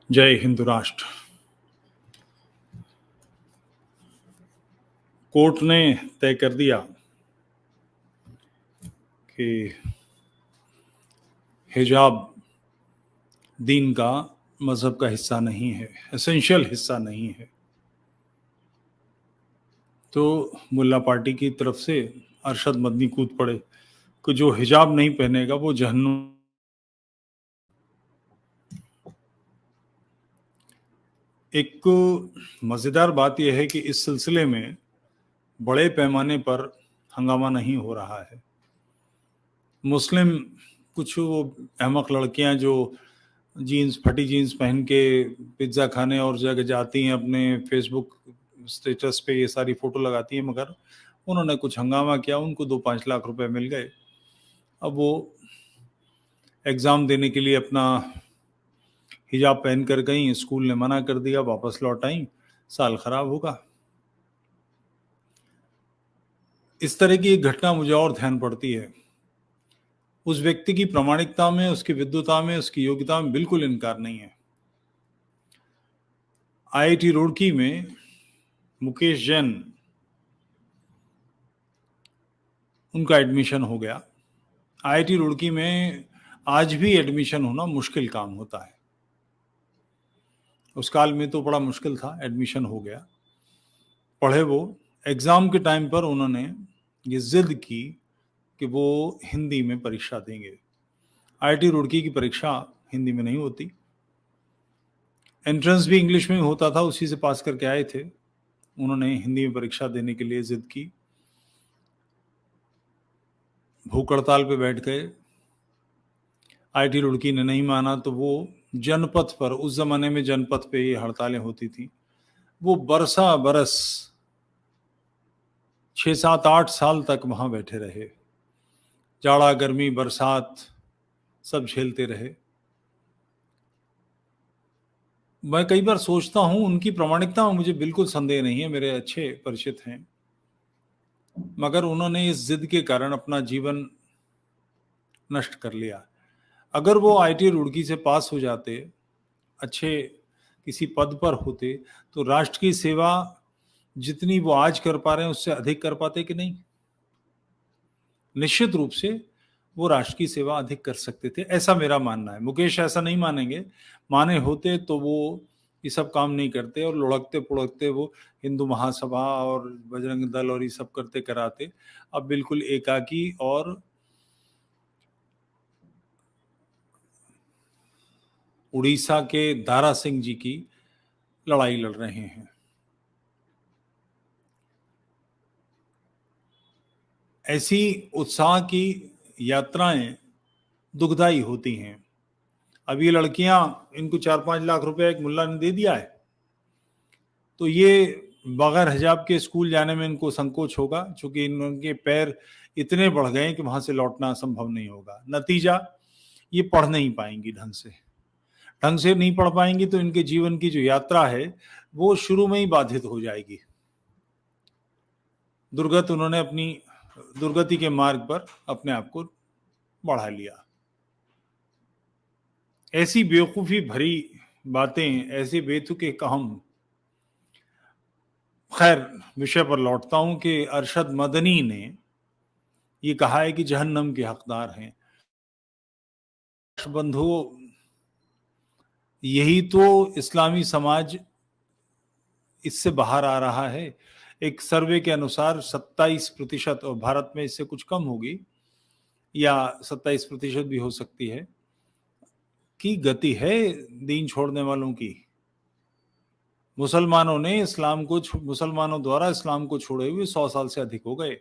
जय हिंदू राष्ट्र। कोर्ट ने तय कर दिया कि हिजाब दीन का, मजहब का हिस्सा नहीं है, एसेंशियल हिस्सा नहीं है। तो मुल्ला पार्टी की तरफ से अरशद मदनी कूद पड़े कि जो हिजाब नहीं पहनेगा वो जहन्नुम। एक मज़ेदार बात यह है कि इस सिलसिले में बड़े पैमाने पर हंगामा नहीं हो रहा है। मुस्लिम कुछ वो अहमक लड़कियां जो फटी जीन्स पहन के पिज्ज़ा खाने और जगह जाती हैं, अपने फेसबुक स्टेटस पे ये सारी फोटो लगाती हैं, मगर उन्होंने कुछ हंगामा किया, उनको 2-5 लाख रुपए मिल गए। अब वो एग्ज़ाम देने के लिए अपना हिजाब पहन कर गई, स्कूल ने मना कर दिया, वापस लौट आई, साल खराब होगा। इस तरह की एक घटना मुझे और ध्यान पड़ती है। उस व्यक्ति की प्रामाणिकता में, उसकी विद्वता में, उसकी योग्यता में बिल्कुल इनकार नहीं है। आईआईटी रुड़की में मुकेश जैन, उनका एडमिशन हो गया। आईआईटी रुड़की में आज भी एडमिशन होना मुश्किल काम होता है। उस काल में तो बड़ा मुश्किल था, एडमिशन हो गया। पढ़े वो, एग्ज़ाम के टाइम पर उन्होंने ये जिद की कि वो हिंदी में परीक्षा देंगे। आईआईटी रुड़की की परीक्षा हिंदी में नहीं होती, एंट्रेंस भी इंग्लिश में होता था, उसी से पास करके आए थे। उन्होंने हिंदी में परीक्षा देने के लिए जिद की, भूख हड़ताल पे बैठ गए। आईआईटी रुड़की ने नहीं माना तो वो जनपथ पर, उस जमाने में जनपथ पे ये हड़तालें होती थी, वो बरसा बरस 6-7-8 साल तक वहां बैठे रहे। जाड़ा, गर्मी, बरसात सब झेलते रहे। मैं कई बार सोचता हूं, उनकी प्रामाणिकता में मुझे बिल्कुल संदेह नहीं है, मेरे अच्छे परिचित हैं, मगर उन्होंने इस जिद के कारण अपना जीवन नष्ट कर लिया। अगर वो आईआईटी रुड़की से पास हो जाते, अच्छे किसी पद पर होते, तो राष्ट्र की सेवा जितनी वो आज कर पा रहे हैं उससे अधिक कर पाते कि नहीं? निश्चित रूप से वो राष्ट्र की सेवा अधिक कर सकते थे, ऐसा मेरा मानना है। मुकेश ऐसा नहीं मानेंगे, माने होते तो वो ये सब काम नहीं करते और लुढ़कते पुढ़कते वो हिंदू महासभा और बजरंग दल और ये सब करते कराते। अब बिल्कुल एकाकी और उड़ीसा के दारा सिंह जी की लड़ाई लड़ रहे हैं। ऐसी उत्साह की यात्राएं दुखदाई होती हैं। अब ये लड़कियां, इनको 4-5 लाख रुपए एक मुल्ला ने दे दिया है, तो ये बगैर हिजाब के स्कूल जाने में इनको संकोच होगा, क्योंकि इनके पैर इतने बढ़ गए कि वहां से लौटना संभव नहीं होगा। नतीजा, ये पढ़ नहीं पाएंगी, ढंग से नहीं पढ़ पाएंगी, तो इनके जीवन की जो यात्रा है वो शुरू में ही बाधित हो जाएगी। दुर्गति के मार्ग पर अपने आप को बढ़ा लिया। ऐसी बेवकूफी भरी बातें, ऐसे बेतुके काम। खैर, विषय पर लौटता हूं कि अरशद मदनी ने ये कहा है कि जहन्नम के हकदार हैं। बंधुओं, यही तो इस्लामी समाज इससे बाहर आ रहा है। एक सर्वे के अनुसार 27%, और भारत में इससे कुछ कम होगी, या 27% भी हो सकती है, की गति है दीन छोड़ने वालों की। मुसलमानों द्वारा इस्लाम को छोड़े हुए 100 साल से अधिक हो गए।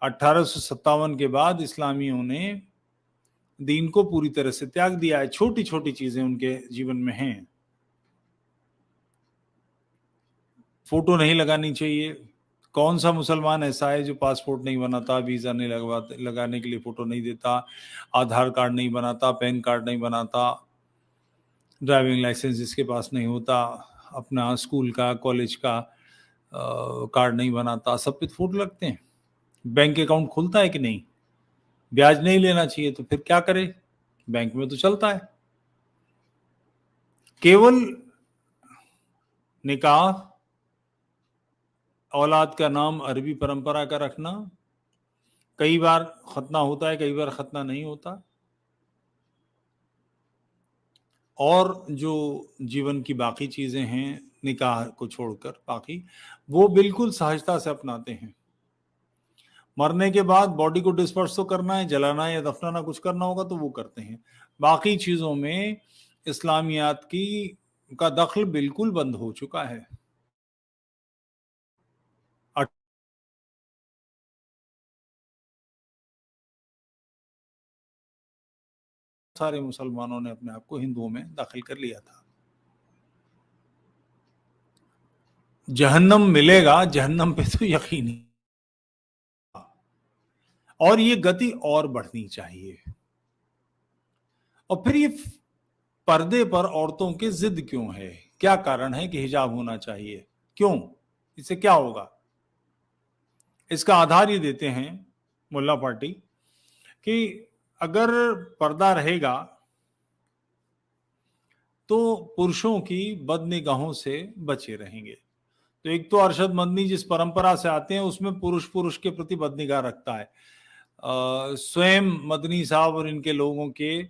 1857 के बाद इस्लामियों ने दीन को पूरी तरह से त्याग दिया है। छोटी छोटी चीजें उनके जीवन में हैं। फोटो नहीं लगानी चाहिए। कौन सा मुसलमान ऐसा है जो पासपोर्ट नहीं बनाता, वीजा नहीं लगाने के लिए फोटो नहीं देता, आधार कार्ड नहीं बनाता, पैन कार्ड नहीं बनाता, ड्राइविंग लाइसेंस जिसके पास नहीं होता, अपना स्कूल का, कॉलेज का कार्ड नहीं बनाता, सब पे फोटो लगते हैं। बैंक अकाउंट खुलता है कि नहीं? ब्याज नहीं लेना चाहिए तो फिर क्या करे? बैंक में तो चलता है। केवल निकाह, औलाद का नाम अरबी परंपरा का रखना, कई बार खतना होता है, कई बार खतना नहीं होता, और जो जीवन की बाकी चीजें हैं निकाह को छोड़कर बाकी, वो बिल्कुल सहजता से अपनाते हैं। मरने के बाद बॉडी को डिस्पर्स तो करना है, जलाना या दफनाना कुछ करना होगा तो वो करते हैं। बाकी चीजों में इस्लामियात की का दखल बिल्कुल बंद हो चुका है। सारे मुसलमानों ने अपने आप को हिंदुओं में दाखिल कर लिया था। जहन्नम मिलेगा, जहन्नम पे तो यकीन ही, और ये गति और बढ़नी चाहिए। और फिर ये पर्दे पर औरतों की जिद क्यों है? क्या कारण है कि हिजाब होना चाहिए? क्यों? इससे क्या होगा? इसका आधार ये देते हैं मुल्ला पार्टी कि अगर पर्दा रहेगा तो पुरुषों की बदनिगाहों से बचे रहेंगे। तो एक तो अरशद मदनी जिस परंपरा से आते हैं उसमें पुरुष पुरुष के प्रति बदनिगाह रखता है। स्वयं मदनी साहब और इनके लोगों के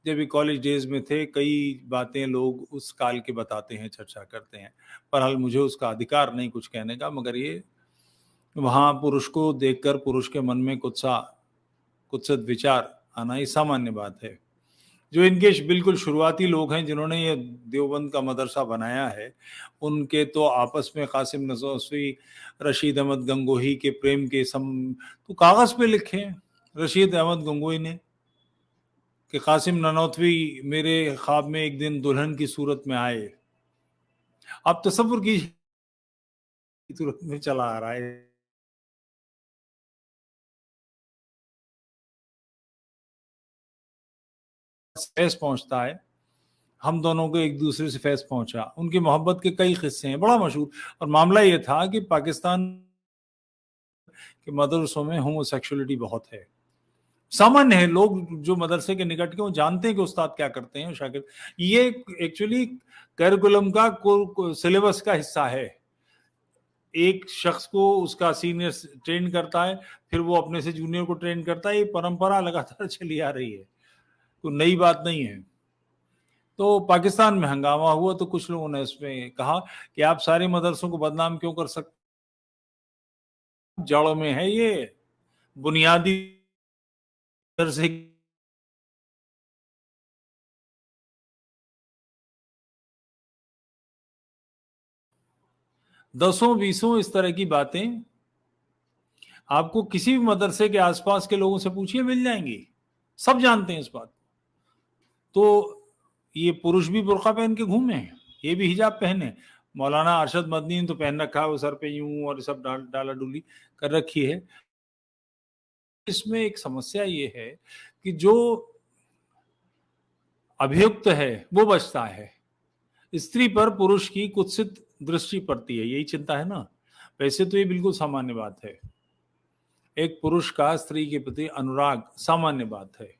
जब ये कॉलेज डेज में थे, कई बातें लोग उस काल के बताते हैं, चर्चा करते हैं। बहरहाल मुझे उसका अधिकार नहीं कुछ कहने का, मगर ये वहाँ पुरुष को देखकर पुरुष के मन में कुत्सित विचार आना ये सामान्य बात है। जो इनके बिल्कुल शुरुआती लोग हैं जिन्होंने ये देवबंद का मदरसा बनाया है, उनके तो आपस में कासिम नसोसवी, रशीद अहमद गंगोही के प्रेम के तो कागज पे लिखे हैं रशीद अहमद गंगोही ने कि कासिम ननौतवी मेरे ख्वाब में एक दिन दुल्हन की सूरत में आए। आप तसव्वुर की सूरत में चला आ रहा है, फैज पहुंचता है, हम दोनों को एक दूसरे से फैज पहुंचा। उनकी मोहब्बत के कई किस्से हैं, बड़ा मशहूर। और मामला ये था कि पाकिस्तान के मदरसों में होमोसेक्सुअलिटी बहुत है, सामान्य है। लोग जो मदरसे के निकट के वो जानते हैं कि उस्ताद क्या करते हैं, शागिर्द। ये एक्चुअली करिकुलम का सिलेबस का हिस्सा है। एक शख्स को उसका सीनियर ट्रेन करता है, फिर वो अपने से जूनियर को ट्रेन करता है। ये परंपरा लगातार चली आ रही है, तो नई बात नहीं है। तो पाकिस्तान में हंगामा हुआ तो कुछ लोगों ने इसमें कहा कि आप सारे मदरसों को बदनाम क्यों कर सकते, जड़ों में है ये बुनियादी से। दसों बीसों इस तरह की बातें आपको किसी भी मदरसे के आसपास के लोगों से पूछिए, मिल जाएंगी। सब जानते हैं इस बात। तो ये पुरुष भी बुर्का पहन के घूमे, ये भी हिजाब पहने। मौलाना अरशद मदनी ने तो पहन रखा है, वो सर पे यूं और सब डाला डुली कर रखी है। इसमें एक समस्या ये है कि जो अभियुक्त है वो बचता है, स्त्री पर पुरुष की कुत्सित दृष्टि पड़ती है, यही चिंता है ना। वैसे तो ये बिल्कुल सामान्य बात है, एक पुरुष का स्त्री के प्रति अनुराग सामान्य बात है।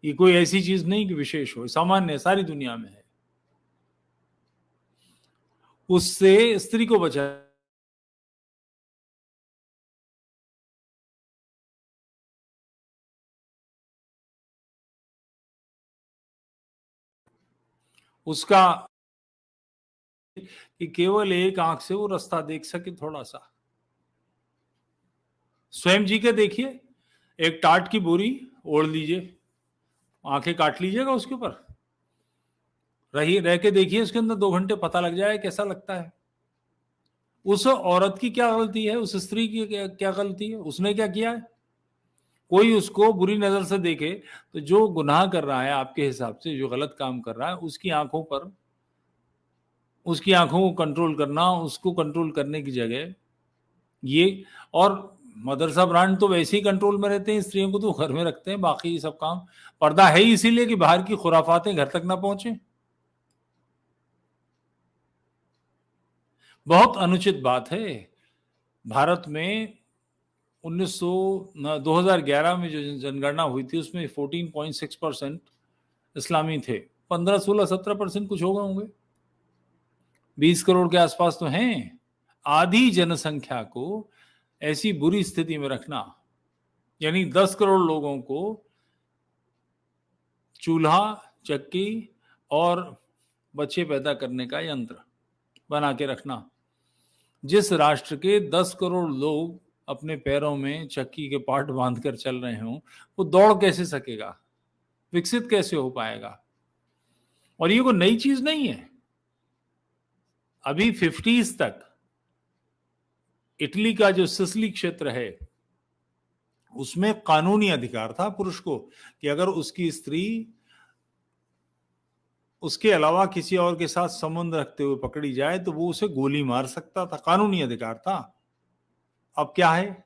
ये कोई ऐसी चीज नहीं कि विशेष हो, सामान्य है, सारी दुनिया में है। उससे स्त्री को बचा, उसका कि केवल एक आंख से वो रास्ता देख सके थोड़ा सा। स्वयं जी के देखिए, एक टाट की बोरी ओढ़ लीजिए, आंखें काट लीजिएगा उसके ऊपर, रह के देखिए उसके अंदर 2 घंटे, पता लग जाए कैसा लगता है। उस औरत की क्या गलती है, उस स्त्री की क्या गलती है, उसने क्या किया है? कोई उसको बुरी नजर से देखे तो जो गुनाह कर रहा है आपके हिसाब से, जो गलत काम कर रहा है, उसकी आंखों को कंट्रोल करना, उसको कंट्रोल करने की जगह ये। और मदरसा ब्रांड तो वैसे ही कंट्रोल में रहते हैं, स्त्रियों को तो घर में रखते हैं, बाकी सब काम पर्दा है ही इसीलिए कि बाहर की खुराफातें घर तक ना पहुंचे। बहुत अनुचित बात है। भारत में 2011 में जो जनगणना हुई थी उसमें 14.6% इस्लामी थे, 15, 16, 17% कुछ हो गए होंगे, 20 करोड़ के आसपास तो हैं। आधी जनसंख्या को ऐसी बुरी स्थिति में रखना, यानी 10 करोड़ लोगों को चूल्हा, चक्की और बच्चे पैदा करने का यंत्र बना के रखना। जिस राष्ट्र के 10 करोड़ लोग अपने पैरों में चक्की के पार्ट बांधकर चल रहे हों, वो दौड़ कैसे सकेगा, विकसित कैसे हो पाएगा? और ये कोई नई चीज नहीं है। अभी 50s तक इटली का जो सिसिली क्षेत्र है, उसमें कानूनी अधिकार था पुरुष को कि अगर उसकी स्त्री उसके अलावा किसी और के साथ संबंध रखते हुए पकड़ी जाए तो वो उसे गोली मार सकता था, कानूनी अधिकार था। अब क्या है?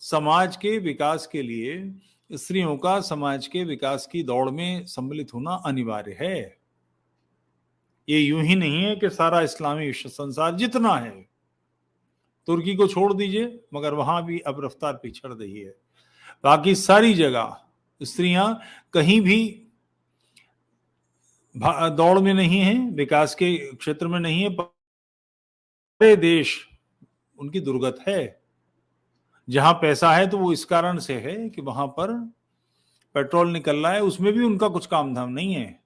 समाज के विकास के लिए स्त्रियों का समाज के विकास की दौड़ में सम्मिलित होना अनिवार्य है। ये यूं ही नहीं है कि सारा इस्लामी विश्व संसार जितना है, तुर्की को छोड़ दीजिए, मगर वहां भी अब रफ्तार पिछड़ रही है। बाकी सारी जगह स्त्रियां कहीं भी दौड़ में नहीं है, विकास के क्षेत्र में नहीं है। बड़े देश उनकी दुर्गत है। जहां पैसा है तो वो इस कारण से है कि वहां पर पेट्रोल निकल रहा है, उसमें भी उनका कुछ काम धाम नहीं है।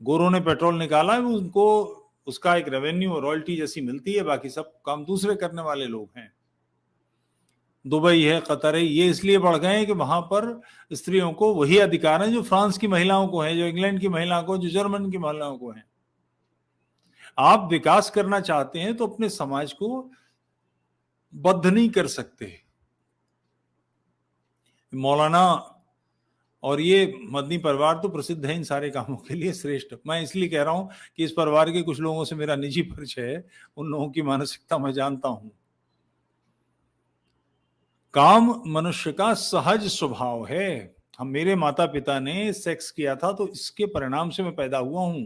गोरों ने पेट्रोल निकाला है, उनको उसका एक रेवेन्यू रॉयल्टी जैसी मिलती है, बाकी सब काम दूसरे करने वाले लोग हैं। दुबई है, कतर है, ये इसलिए बढ़ गए हैं कि वहां पर स्त्रियों को वही अधिकार हैं जो फ्रांस की महिलाओं को है, जो इंग्लैंड की महिलाओं को, जो जर्मन की महिलाओं को है। आप विकास करना चाहते हैं तो अपने समाज को बद्ध नहीं कर सकते। मौलाना और ये मदनी परिवार तो प्रसिद्ध है इन सारे कामों के लिए, श्रेष्ठ। मैं इसलिए कह रहा हूं कि इस परिवार के कुछ लोगों से मेरा निजी परिचय है, उन लोगों की मानसिकता मैं जानता हूं। काम मनुष्य का सहज स्वभाव है। हम, मेरे माता पिता ने सेक्स किया था तो इसके परिणाम से मैं पैदा हुआ हूं।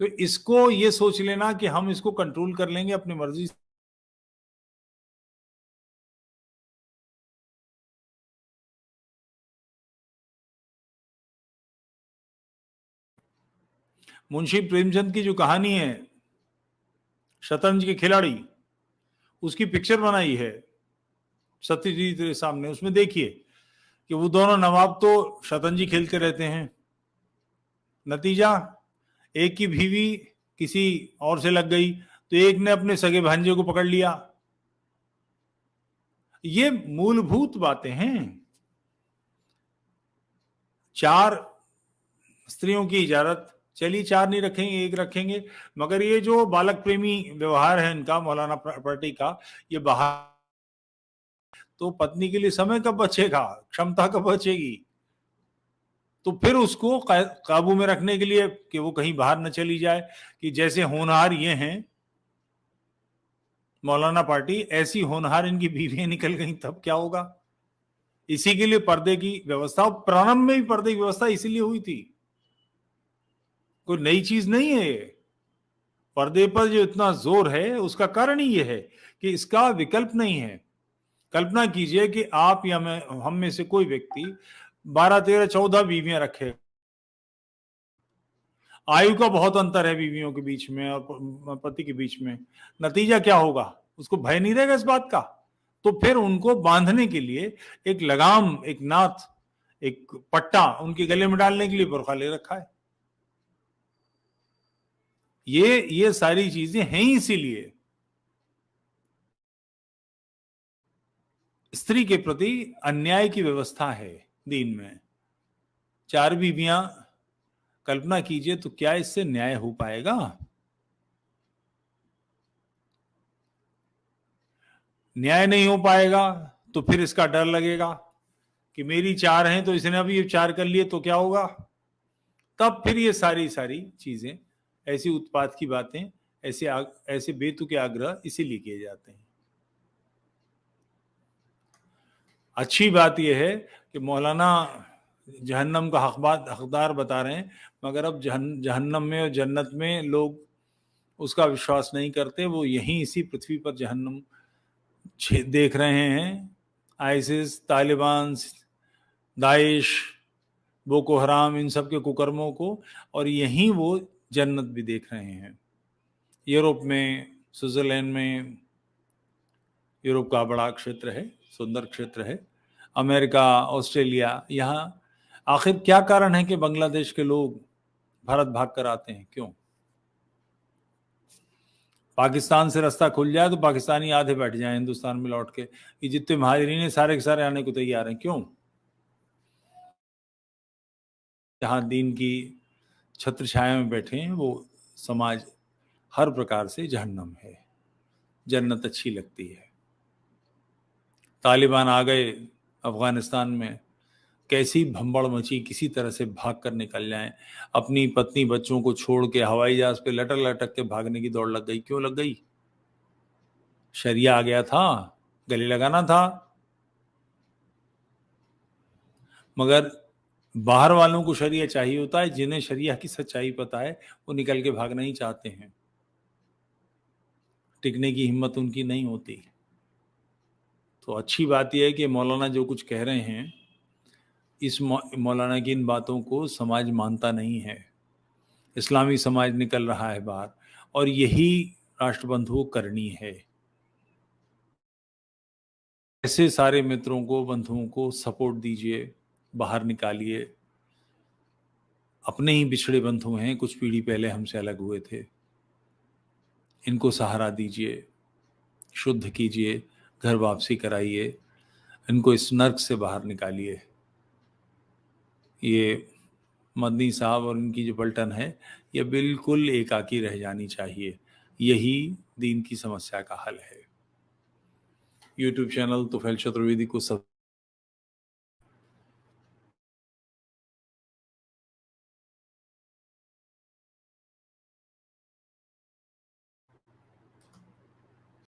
तो इसको ये सोच लेना कि हम इसको कंट्रोल कर लेंगे अपनी मर्जी से, मुंशी प्रेमचंद की जो कहानी है शतरंज के खिलाड़ी, उसकी पिक्चर बनाई है सत्यजीत रे सामने। उसमें देखिए कि वो दोनों नवाब तो शतरंजी खेलते रहते हैं, नतीजा एक की बीवी किसी और से लग गई तो एक ने अपने सगे भांजे को पकड़ लिया। ये मूलभूत बातें हैं। 4 स्त्रियों की इजाजत, चलिए 4 नहीं रखेंगे, 1 रखेंगे, मगर ये जो बालक प्रेमी व्यवहार है इनका, मौलाना प्रॉपर्टी का, ये बाहर तो पत्नी के लिए समय कब बचेगा, क्षमता कब बचेगी? तो फिर उसको काबू में रखने के लिए कि वो कहीं बाहर न चली जाए, कि जैसे होनहार ये हैं मौलाना पार्टी, ऐसी होनहार इनकी बीवियां निकल गई, तब क्या होगा? इसी के लिए पर्दे की व्यवस्था, प्रारंभ में भी पर्दे की व्यवस्था इसीलिए हुई थी, कोई नई चीज नहीं है ये। पर्दे पर जो इतना जोर है उसका कारण ही ये है कि इसका विकल्प नहीं है। कल्पना कीजिए कि आप या मैं, हम में से कोई व्यक्ति 12, 13, 14 बीवियां रखे, आयु का बहुत अंतर है बीवियों के बीच में और पति के बीच में, नतीजा क्या होगा? उसको भय नहीं रहेगा इस बात का। तो फिर उनको बांधने के लिए एक लगाम, एक नाथ, एक पट्टा उनके गले में डालने के लिए बुर्का ले रखा है। ये सारी चीजें हैं, इसीलिए स्त्री के प्रति अन्याय की व्यवस्था है दीन में। 4 बीवियां, कल्पना कीजिए, तो क्या इससे न्याय हो पाएगा? न्याय नहीं हो पाएगा तो फिर इसका डर लगेगा कि मेरी 4 हैं तो इसने अभी 4 कर लिए तो क्या होगा? तब फिर ये सारी चीजें, ऐसी उत्पात की बातें, ऐसे बेतुके आग्रह इसीलिए किए जाते हैं। अच्छी बात यह है कि मौलाना जहन्नम का हकदार बता रहे हैं, मगर अब जहन्नम में और जन्नत में लोग उसका विश्वास नहीं करते। वो यहीं इसी पृथ्वी पर जहन्नम देख रहे हैं। आईसिस, तालिबान, दाइश, बोको हराम, इन सब के कुकर्मों को, और यहीं वो जन्नत भी देख रहे हैं। यूरोप में, स्विट्जरलैंड में, यूरोप का बड़ा क्षेत्र है, सुंदर क्षेत्र है, अमेरिका, ऑस्ट्रेलिया, यहाँ आखिर क्या कारण है कि बांग्लादेश के लोग भारत भाग कर आते हैं? क्यों? पाकिस्तान से रास्ता खुल जाए तो पाकिस्तानी आधे बैठ जाएं हिंदुस्तान में लौट के, कि जितने महाजरीन हैं सारे के सारे आने को तैयार हैं। क्यों? जहाँ दीन की छत्र छाया में बैठे हैं वो समाज हर प्रकार से जहन्नम है, जन्नत अच्छी लगती है। तालिबान आ गए अफगानिस्तान में, कैसी भंबड़ मची, किसी तरह से भाग कर निकल जाएं, अपनी पत्नी बच्चों को छोड़ के हवाई जहाज पे लटक लटक के भागने की दौड़ लग गई। क्यों लग गई? शरिया आ गया था, गले लगाना था। मगर बाहर वालों को शरिया चाहिए होता है, जिन्हें शरिया की सच्चाई पता है वो निकल के भागना ही चाहते हैं, टिकने की हिम्मत उनकी नहीं होती। तो अच्छी बात यह है कि मौलाना जो कुछ कह रहे हैं, इस मौलाना की इन बातों को समाज मानता नहीं है। इस्लामी समाज निकल रहा है बाहर, और यही राष्ट्रबंधुओं करनी है। ऐसे सारे मित्रों को, बंधुओं को सपोर्ट दीजिए, बाहर निकालिए। अपने ही बिछड़े बंधु हैं, कुछ पीढ़ी पहले हमसे अलग हुए थे, इनको सहारा दीजिए, शुद्ध कीजिए, घर वापसी कराइए, इनको इस नर्क से बाहर निकालिए। ये मदनी साहब और इनकी जो पलटन है, ये बिल्कुल एकाकी रह जानी चाहिए। यही दीन की समस्या का हल है। यूट्यूब चैनल तुफैल चतुर्वेदी को सब